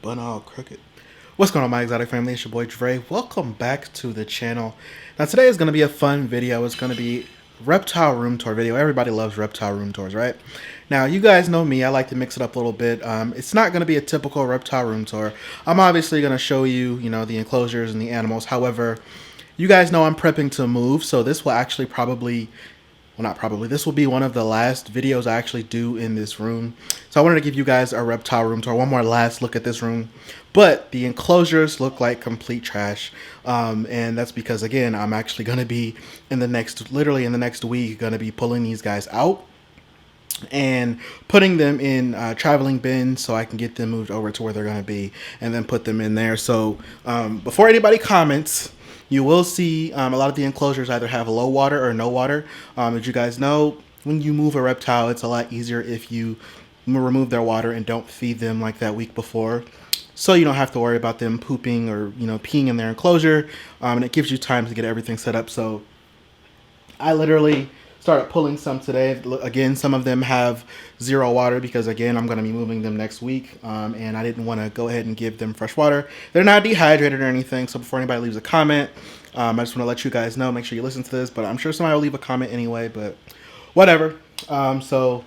Bun all crooked. What's going on, my exotic family? It's your boy Dre. Welcome back to the channel. Now today is going to be a fun video. It's going to be reptile room tour video. Everybody loves reptile room tours, right? Now you guys know me. I like to mix it up a little bit. It's not going to be a typical reptile room tour. I'm obviously going to show you, the enclosures and the animals. However, you guys know I'm prepping to move, so this will actually this will be one of the last videos I actually do in this room. So I wanted to give you guys a reptile room tour, one more last look at this room. But the enclosures look like complete trash. And that's because, again, I'm actually going to be literally in the next week, going to be pulling these guys out and putting them in traveling bins so I can get them moved over to where they're going to be and then put them in there. So before anybody comments, you will see a lot of the enclosures either have low water or no water. As you guys know, when you move a reptile, it's a lot easier if you remove their water and don't feed them like that week before. So you don't have to worry about them pooping or peeing in their enclosure. And it gives you time to get everything set up. So I literally started pulling some today. Again, some of them have zero water because, again, I'm going to be moving them next week. And I didn't want to go ahead and give them fresh water. They're not dehydrated or anything. So before anybody leaves a comment, I just want to let you guys know. Make sure you listen to this. But I'm sure somebody will leave a comment anyway. But whatever. So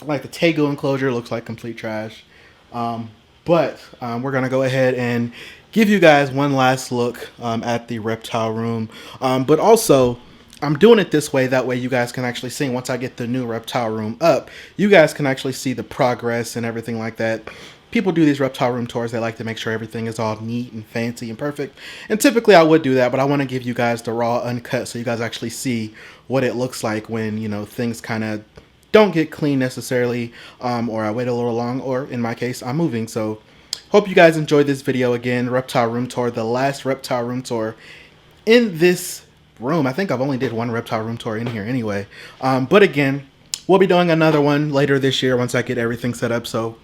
like the Taku enclosure looks like complete trash. But we're going to go ahead and give you guys one last look at the reptile room. But also, I'm doing it this way. That way you guys can actually see, once I get the new reptile room up, you guys can actually see the progress and everything like that. People do these reptile room tours. They like to make sure everything is all neat and fancy and perfect. And typically I would do that, but I want to give you guys the raw uncut so you guys actually see what it looks like when, things kind of don't get clean necessarily, or I wait a little long, or in my case, I'm moving. So hope you guys enjoyed this video. Again, reptile room tour, the last reptile room tour in this room. I think I've only did one reptile room tour in here anyway. But again, we'll be doing another one later this year once I get everything set up. So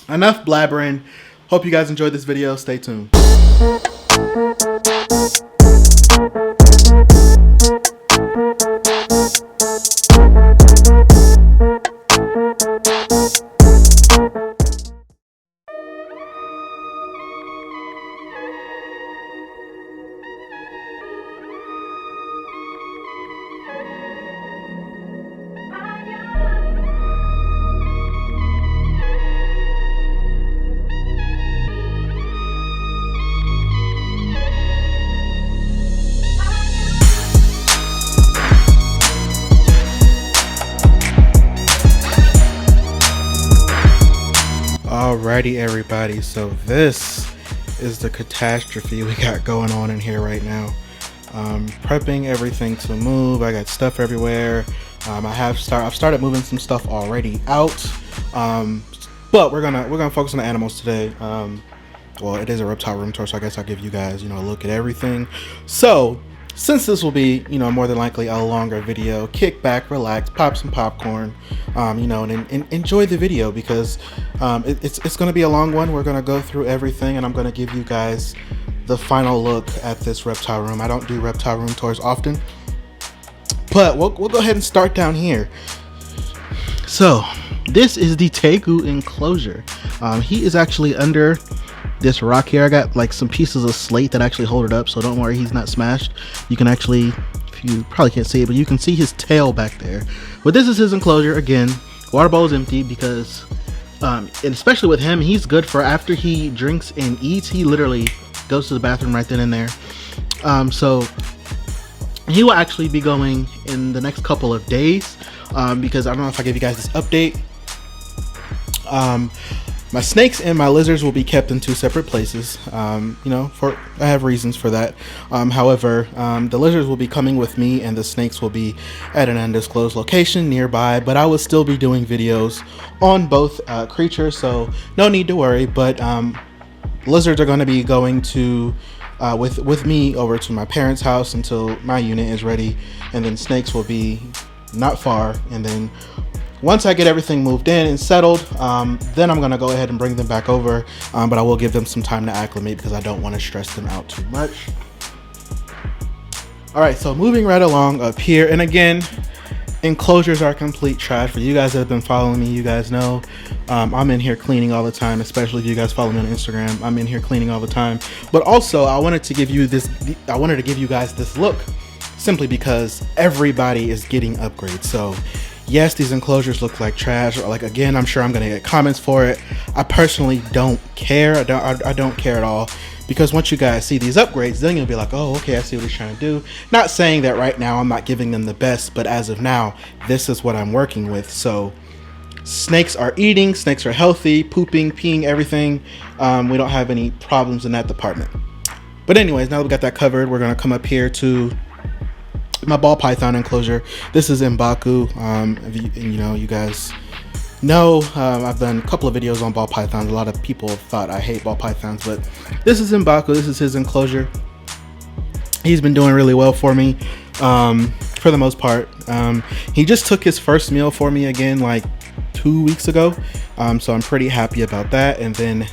enough blabbering. Hope you guys enjoyed this video. Stay tuned. Alrighty, everybody, so this is the catastrophe we got going on in here right now. Prepping everything to move. I got stuff everywhere. I've started moving some stuff already out, but we're gonna focus on the animals today. Well, it is a reptile room tour, so I guess I'll give you guys a look at everything. So since this will be more than likely a longer video, kick back, relax, pop some popcorn, and enjoy the video, because it's going to be a long one. We're going to go through everything, and I'm going to give you guys the final look at this reptile room. I don't do reptile room tours often, but we'll go ahead and start down here. So this is the Taku enclosure. He is actually under this rock here. I got like some pieces of slate that actually hold it up, so don't worry, he's not smashed. You can actually, you probably can't see it, but you can see his tail back there. But this is his enclosure. Again, water bowl is empty because and especially with him, he's good for after he drinks and eats, he literally goes to the bathroom right then and there. So he will actually be going in the next couple of days, because I don't know if I gave you guys this update. My snakes and my lizards will be kept in two separate places. I have reasons for that. However, the lizards will be coming with me and the snakes will be at an undisclosed location nearby, but I will still be doing videos on both creatures, so no need to worry. But lizards are going to be going to with me over to my parents' house until my unit is ready, and then snakes will be not far, and then once I get everything moved in and settled, then I'm going to go ahead and bring them back over, but I will give them some time to acclimate because I don't want to stress them out too much. All right, so moving right along up here, and again, Enclosures are complete trash. For you guys that have been following me, you guys know I'm in here cleaning all the time, especially if you guys follow me on Instagram. I'm in here cleaning all the time. But also, I wanted to give you guys this look simply because everybody is getting upgrades. So yes, these enclosures look like trash. Like, again, I'm sure I'm gonna get comments for it. I personally don't care. I don't care at all. Because once you guys see these upgrades, then you'll be like, oh, okay, I see what he's trying to do. Not saying that right now I'm not giving them the best, but as of now, this is what I'm working with. So snakes are eating, snakes are healthy, pooping, peeing, everything. We don't have any problems in that department. But anyways, now that we got that covered, we're going to come up here to my ball python enclosure. This is M'Baku. You guys know I've done a couple of videos on ball pythons. A lot of people have thought I hate ball pythons, but this is M'Baku. This is his enclosure. He's been doing really well for me for the most part. He just took his first meal for me again like 2 weeks ago, so I'm pretty happy about that. And then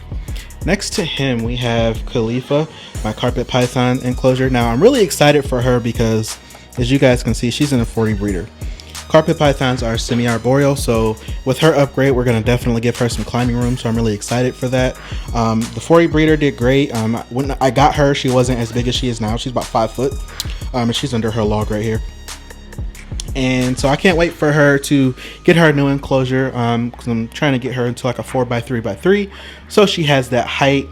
next to him we have Khalifa, my carpet python enclosure. Now I'm really excited for her because, as you guys can see, she's in a 40 breeder. Carpet pythons are semi-arboreal, so with her upgrade, we're going to definitely give her some climbing room, so I'm really excited for that. The 40 breeder did great. When I got her, she wasn't as big as she is now. She's about 5 foot, and she's under her log right here. And so I can't wait for her to get her new enclosure, because I'm trying to get her into like a 4x3x3, so she has that height,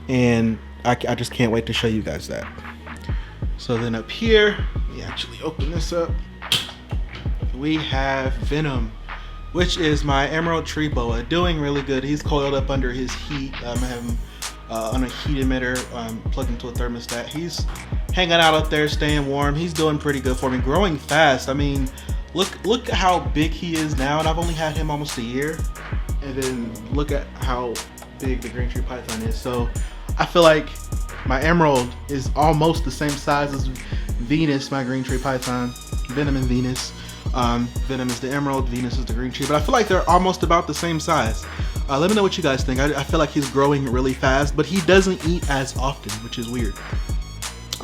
and I just can't wait to show you guys that. So then up here, let me actually open this up. We have Venom, which is my emerald tree boa, doing really good. He's coiled up under his heat. I have him on a heat emitter plugged into a thermostat. He's hanging out up there, staying warm. He's doing pretty good for me, growing fast. I mean, look at how big he is now, and I've only had him almost a year. And then look at how big the green tree python is. So I feel like my emerald is almost the same size as Venus, my green tree python. Venom and Venus. Venom is the emerald, Venus is the green tree, but I feel like they're almost about the same size. Let me know what you guys think. I feel like he's growing really fast, but he doesn't eat as often, which is weird.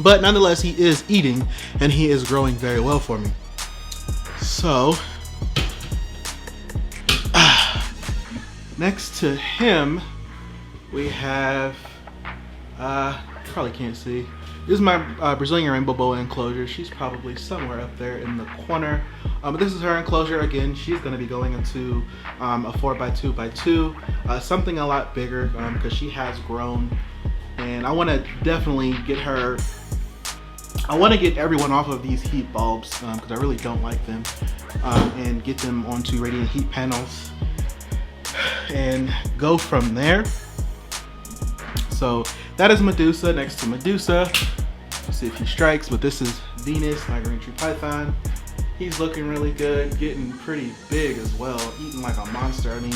But nonetheless, he is eating, and he is growing very well for me. So, next to him, we have, probably can't see. This is my Brazilian rainbow boa enclosure. She's probably somewhere up there in the corner. But this is her enclosure. Again, she's going to be going into a 4x2x2, something a lot bigger because she has grown. And I want to definitely get her. I want to get everyone off of these heat bulbs because I really don't like them, and get them onto radiant heat panels and go from there. So that is Medusa. Next to Medusa, let's see if he strikes, but this is Venus, my green tree python. He's looking really good, getting pretty big as well, eating like a monster. I mean,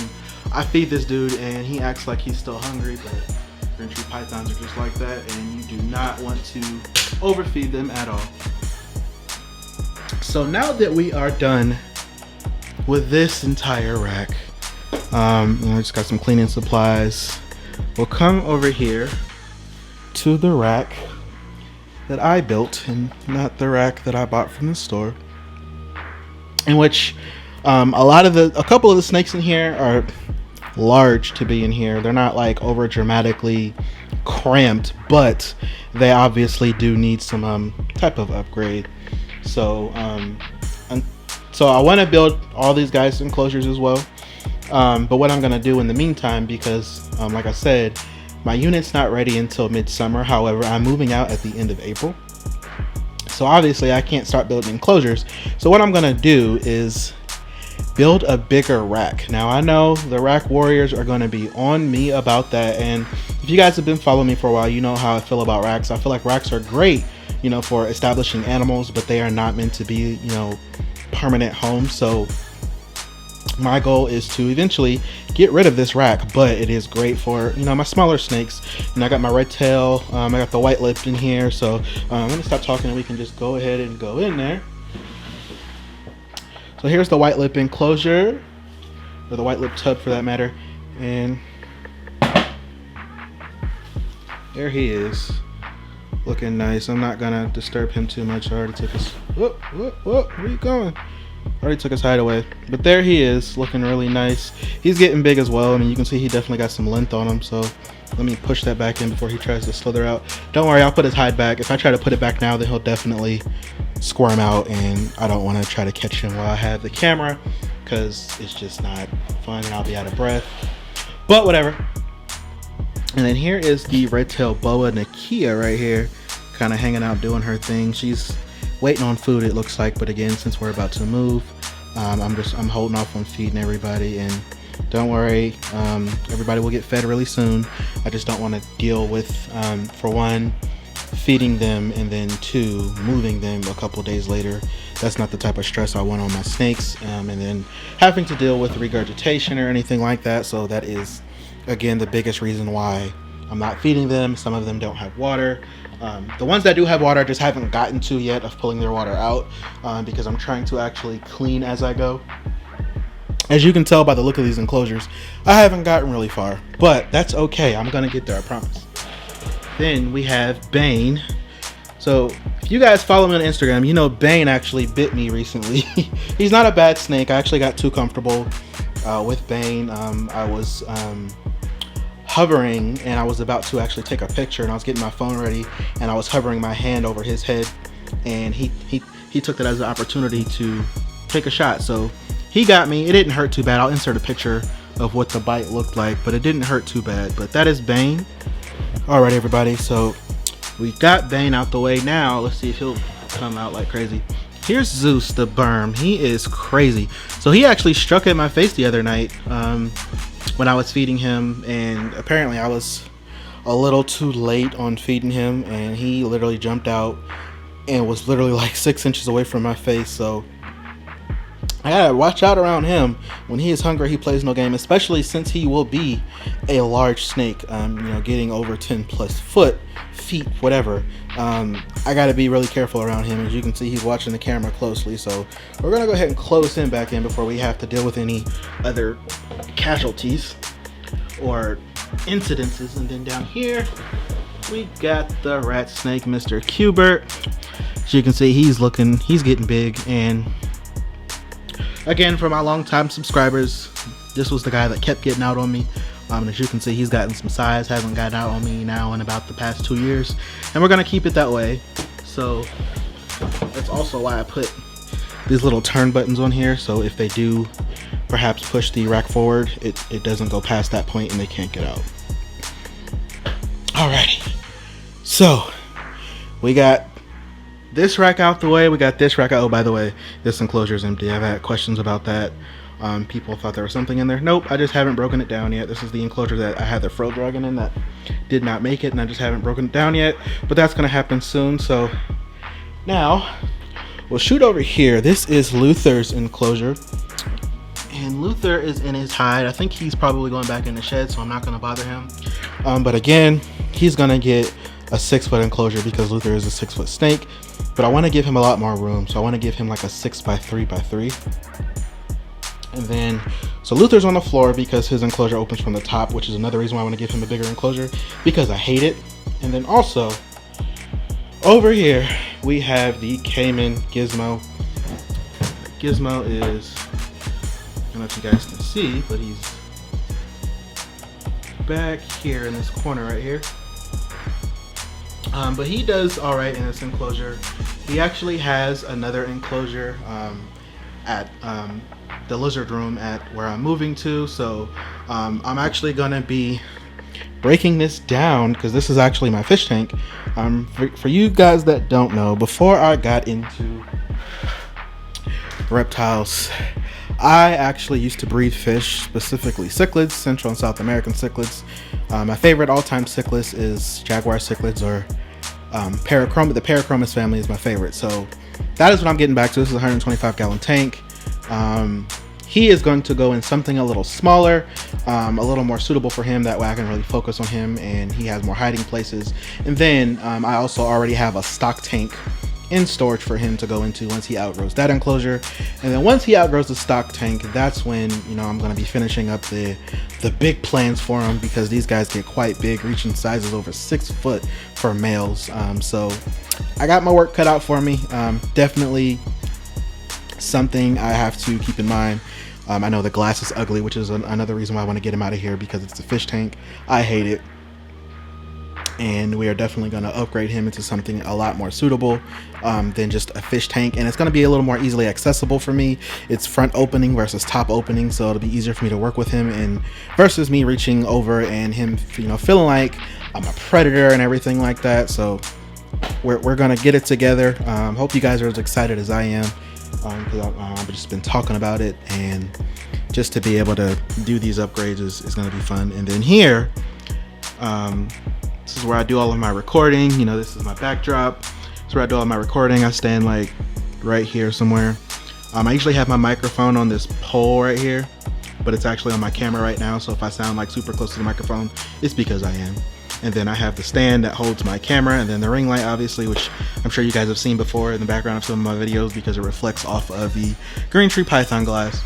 I feed this dude and he acts like he's still hungry, but green tree pythons are just like that, and you do not want to overfeed them at all. So now that we are done with this entire rack, I just got some cleaning supplies. We'll come over here to the rack that I built and not the rack that I bought from the store, in which a couple of the snakes in here are large to be in here. They're not like over dramatically cramped, but they obviously do need some type of upgrade. So I want to build all these guys enclosures as well. But what I'm going to do in the meantime, because like I said, my unit's not ready until midsummer. However, I'm moving out at the end of April. So obviously I can't start building enclosures. So what I'm going to do is build a bigger rack. Now I know the rack warriors are going to be on me about that. And if you guys have been following me for a while, you know how I feel about racks. I feel like racks are great, for establishing animals, but they are not meant to be, permanent homes. So my goal is to eventually get rid of this rack, but it is great for my smaller snakes. And I got my red tail, I got the white lip in here. So I'm gonna stop talking and we can just go ahead and go in there. So here's the white lip enclosure, or the white lip tub for that matter, and there he is, looking nice. I'm not gonna disturb him too much. I already took his. Whoa, where are you going? Already took his hide away. But there he is, looking really nice. He's getting big as well. I mean, you can see he definitely got some length on him. So let me push that back in before he tries to slither out. Don't worry, I'll put his hide back. If I try to put it back now, then he'll definitely squirm out. And I don't want to try to catch him while I have the camera, because it's just not fun and I'll be out of breath. But whatever. And then here is the red-tailed boa Nakia right here, kind of hanging out doing her thing. She's waiting on food, it looks like, but again, since we're about to move, I'm holding off on feeding everybody. And don't worry, everybody will get fed really soon. I just don't want to deal with, for one, feeding them, and then two, moving them a couple days later. That's not the type of stress I want on my snakes, and then having to deal with regurgitation or anything like that. So that is, again, the biggest reason why I'm not feeding them. Some of them don't have water. The ones that do have water, I just haven't gotten to yet of pulling their water out, because I'm trying to actually clean as I go. As you can tell by the look of these enclosures, I haven't gotten really far, but that's okay. I'm gonna get there, I promise. Then we have Bane. So if you guys follow me on Instagram, you know Bane actually bit me recently. He's not a bad snake. I actually got too comfortable with Bane. I was hovering, and I was about to actually take a picture, and I was getting my phone ready, and I was hovering my hand over his head, and he took that as an opportunity to take a shot. So he got me. It didn't hurt too bad. I'll insert a picture of what the bite looked like, but it didn't hurt too bad. But that is Bane. All right, everybody, so we got Bane out the way. Now let's see if he'll come out like crazy. Here's Zeus the Berm. He is crazy. So he actually struck at my face the other night when I was feeding him, and apparently I was a little too late on feeding him, and he literally jumped out and was literally like 6 inches away from my face. So I gotta watch out around him. When he is hungry, he plays no game, especially since he will be a large snake, you know, getting over 10 plus feet, whatever. I gotta be really careful around him. As you can see, he's watching the camera closely, so we're gonna go ahead and close him back in before we have to deal with any other casualties or incidences. And then down here we got the rat snake, Mr. Cubert. As you can see, he's getting big. And again, for my longtime subscribers, this was the guy that kept getting out on me. And as you can see, he's gotten some size, hasn't gotten out on me now in about the past 2 years. And we're gonna keep it that way. So that's also why I put these little turn buttons on here. So if they do perhaps push the rack forward, it doesn't go past that point and they can't get out. Alrighty. So we got this rack out the way, we got this rack out. Oh, by the way, this enclosure is empty. I've had questions about that. People thought there was something in there. Nope, I just haven't broken it down yet. This is the enclosure that I had the fro dragon in that did not make it, and I just haven't broken it down yet, but that's gonna happen soon. So now we'll shoot over here. This is Luther's enclosure, and Luther is in his hide. I think he's probably going back in the shed, so I'm not gonna bother him. But again, he's gonna get a 6-foot enclosure because Luther is a 6-foot snake, but I want to give him a lot more room, so I want to give him like a 6x3x3. And then, so Luther's on the floor because his enclosure opens from the top, which is another reason why I want to give him a bigger enclosure, because I hate it. And then also, over here, we have the Cayman Gizmo. Gizmo is, I don't know if you guys can see, but he's back here in this corner right here. But he does all right in this enclosure. He actually has another enclosure at the lizard room at where I'm moving to. So I'm actually gonna be breaking this down because this is actually my fish tank. For you guys that don't know, before I got into reptiles, I actually used to breed fish, specifically cichlids, Central and South American cichlids. My favorite all-time cichlid is jaguar cichlids, or Parachromis. The Parachromis family is my favorite. So that is what I'm getting back to. This is a 125-gallon tank. He is going to go in something a little smaller, a little more suitable for him. That way I can really focus on him and he has more hiding places. And then I also already have a stock tank in storage for him to go into once he outgrows that enclosure. And then once he outgrows the stock tank, that's when, you know, I'm going to be finishing up the big plans for him, because these guys get quite big, reaching sizes over 6 foot for males. So I got my work cut out for me. Definitely something I have to keep in mind. I know the glass is ugly, which is another reason why I want to get him out of here, because it's a fish tank. I hate it. And we are definitely going to upgrade him into something a lot more suitable than just a fish tank. And it's going to be a little more easily accessible for me. It's front opening versus top opening, so it'll be easier for me to work with him, and versus me reaching over and him, you know, feeling like I'm a predator and everything like that. So we're going to get it together. Hope you guys are as excited as I am, because I've just been talking about it, and just to be able to do these upgrades is going to be fun. And then here, this is where I do all of my recording. You know, this is my backdrop. This is where I do all my recording. I stand like right here somewhere. I usually have my microphone on this pole right here, but it's actually on my camera right now. So if I sound like super close to the microphone, it's because I am. And then I have the stand that holds my camera, and then the ring light, obviously, which I'm sure you guys have seen before in the background of some of my videos, because it reflects off of the green tree python glass.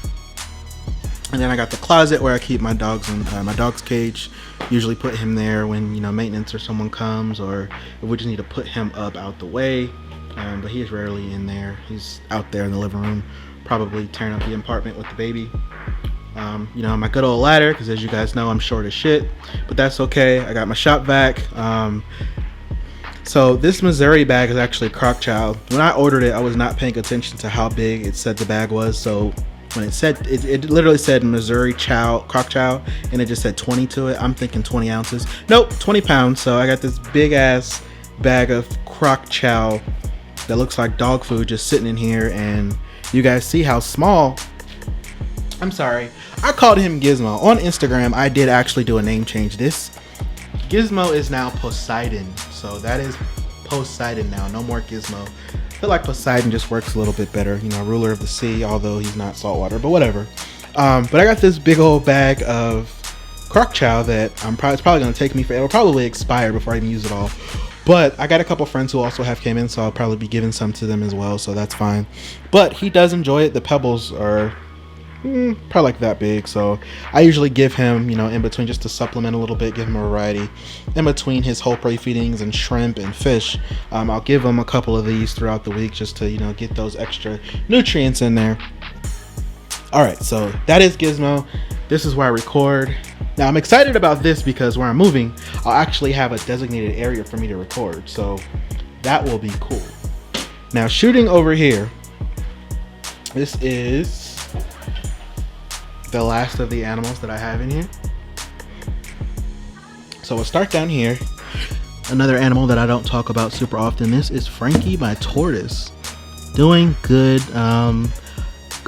And then I got the closet where I keep my dogs in my dog's cage. Usually put him there when, you know, maintenance or someone comes, or if we just need to put him up out the way. But he is rarely in there. He's out there in the living room, probably tearing up the apartment with the baby. You know, my good old ladder, because as you guys know, I'm short as shit, but that's okay. I got my shop vac. So this Missouri bag is actually croc chow. When I ordered it, I was not paying attention to how big it said the bag was. So when it said, it literally said Missouri chow, croc chow, and it just said 20 to it. I'm thinking 20 ounces. Nope, 20 pounds. So I got this big ass bag of croc chow that looks like dog food just sitting in here, and you guys see how small. I'm sorry, I called him Gizmo. On Instagram, I did actually do a name change. This Gizmo is now Poseidon. So that is Poseidon now, no more Gizmo. I feel like Poseidon just works a little bit better, you know, ruler of the sea, although he's not saltwater, but whatever. But I got this big old bag of croc chow that it's probably going to take me it'll probably expire before I even use it all. But I got a couple friends who also have came in, so I'll probably be giving some to them as well, so that's fine. But he does enjoy it. The pebbles are probably like that big, so I usually give him, you know, in between, just to supplement a little bit, give him a variety in between his whole prey feedings and shrimp and fish. I'll give him a couple of these throughout the week just to, you know, get those extra nutrients in there. All right, so that is Gizmo. This is where I record. Now I'm excited about this because where I'm moving, I'll actually have a designated area for me to record, so that will be cool. Now shooting over here, this is the last of the animals that I have in here. So we'll start down here. Another animal that I don't talk about super often. This is Frankie, my tortoise. Doing good.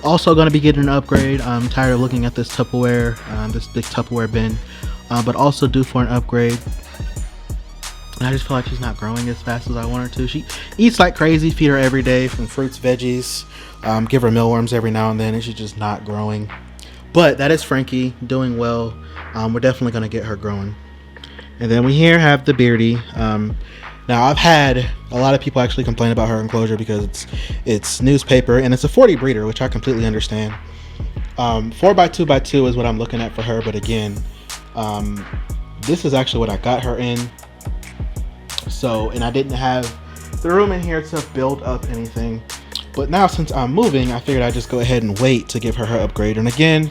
Also going to be getting an upgrade. I'm tired of looking at this Tupperware, this big Tupperware bin, but also due for an upgrade. And I just feel like she's not growing as fast as I want her to. She eats like crazy. Feed her every day from fruits, veggies. Give her mealworms every now and then, and she's just not growing. But that is Frankie, doing well. We're definitely going to get her growing. And then we here have the Beardie. Now I've had a lot of people actually complain about her enclosure because it's newspaper and it's a 40 breeder, which I completely understand. 4x2x2 is what I'm looking at for her. But again, this is actually what I got her in. So, and I didn't have the room in here to build up anything. But now since I'm moving, I figured I'd just go ahead and wait to give her her upgrade. And again,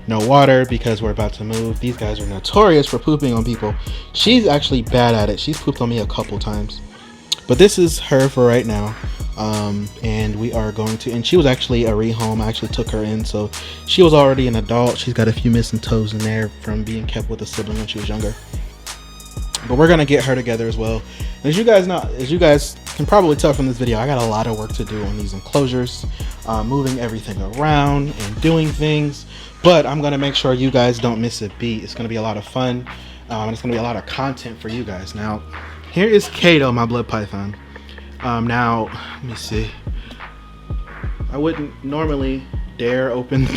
no water because we're about to move. These guys are notorious for pooping on people. She's actually bad at it. She's pooped on me a couple times. But this is her for right now. And we are going to, and she was actually a rehome. I actually took her in, so she was already an adult. She's got a few missing toes in there from being kept with a sibling when she was younger. But we're gonna get her together as well. And as you guys know, as you guys can probably tell from this video, I got a lot of work to do on these enclosures, moving everything around and doing things. But I'm gonna make sure you guys don't miss a beat. It's gonna be a lot of fun. And it's gonna be a lot of content for you guys. Now, here is Cato, my blood python. Now, let me see. I wouldn't normally dare open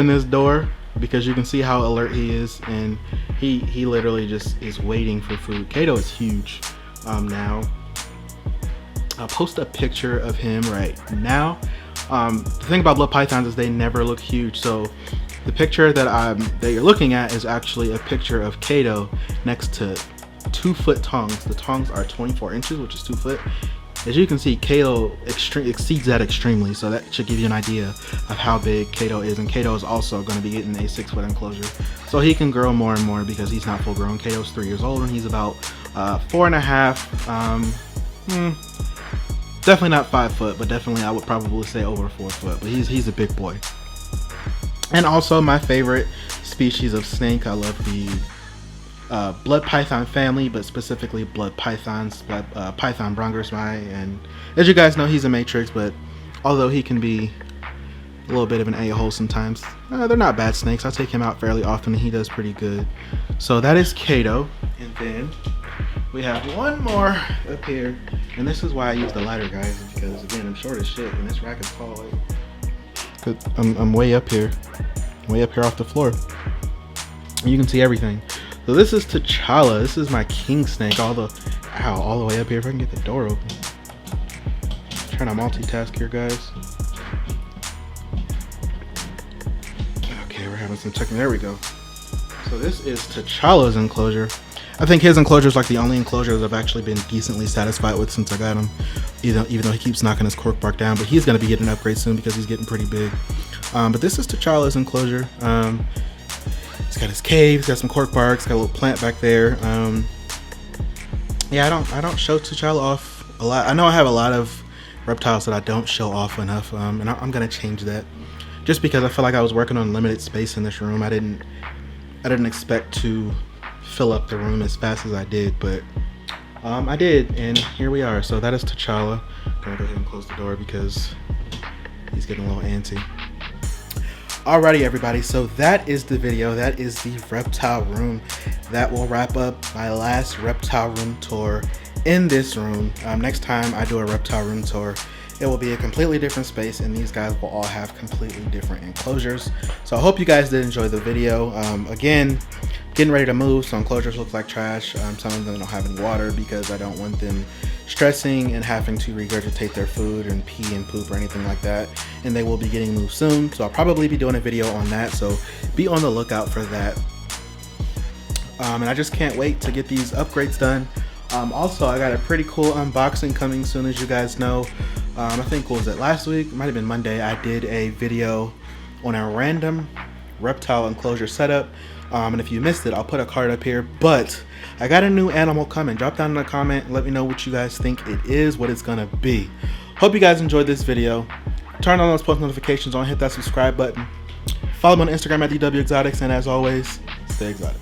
this door because you can see how alert he is, and he literally just is waiting for food. Cato is huge. Now I'll post a picture of him right now. The thing about blood pythons is they never look huge. So the picture that you're looking at is actually a picture of Cato next to 2 foot tongs. The tongs are 24 inches, which is 2 foot. As you can see, cato exceeds that extremely, so that should give you an idea of how big cato is. And cato is also going to be getting a 6-foot enclosure, so he can grow more and more because he's not full grown. Cato's 3 years old and he's about 4.5. Definitely not 5 foot, but definitely I would probably say over 4 foot. But he's a big boy. And also my favorite species of snake. I love the blood python family, but specifically blood pythons, python brongersmi. And as you guys know, he's a matrix, but although he can be a little bit of an a-hole sometimes, they're not bad snakes. I take him out fairly often and he does pretty good. So that is cato. And then we have one more up here, and this is why I use the ladder, guys, because again, I'm short as shit and this rack is tall. Like, I'm way up here off the floor. You can see everything. So this is Tchalla. This is my king snake, all the way up here. If I can get the door open. I'm trying to multitask here, guys. Okay, we're having some technical. There we go. So this is T'Challa's enclosure. I think his enclosure is like the only enclosure that I've actually been decently satisfied with since I got him. Even though he keeps knocking his cork bark down, but he's going to be getting an upgrade soon because he's getting pretty big. But this is T'Challa's enclosure. He's got his cave, he's got some cork barks, got a little plant back there. Yeah, I don't show T'Challa off a lot. I know I have a lot of reptiles that I don't show off enough, and I'm gonna change that. Just because I feel like I was working on limited space in this room. I didn't expect to fill up the room as fast as I did, but I did, and here we are. So that is T'Challa. I'm gonna go ahead and close the door because he's getting a little antsy. Alrighty, everybody, so that is the video. That is the reptile room. That will wrap up my last reptile room tour in this room. Next time I do a reptile room tour, it will be a completely different space, and these guys will all have completely different enclosures. So I hope you guys did enjoy the video. Again, getting ready to move, so enclosures look like trash. Some of them don't have any water because I don't want them stressing and having to regurgitate their food and pee and poop or anything like that. And they will be getting moved soon, so I'll probably be doing a video on that, so be on the lookout for that. And I just can't wait to get these upgrades done. Also, I got a pretty cool unboxing coming soon, as you guys know. I think, what was it, last week? It might have been Monday. I did a video on a random reptile enclosure setup. And if you missed it, I'll put a card up here. But I got a new animal coming. Drop down in the comment and let me know what you guys think it is, what it's gonna be. Hope you guys enjoyed this video. Turn on those post notifications on, hit that subscribe button. Follow me on Instagram at Dwxoticz, and as always, stay exotic.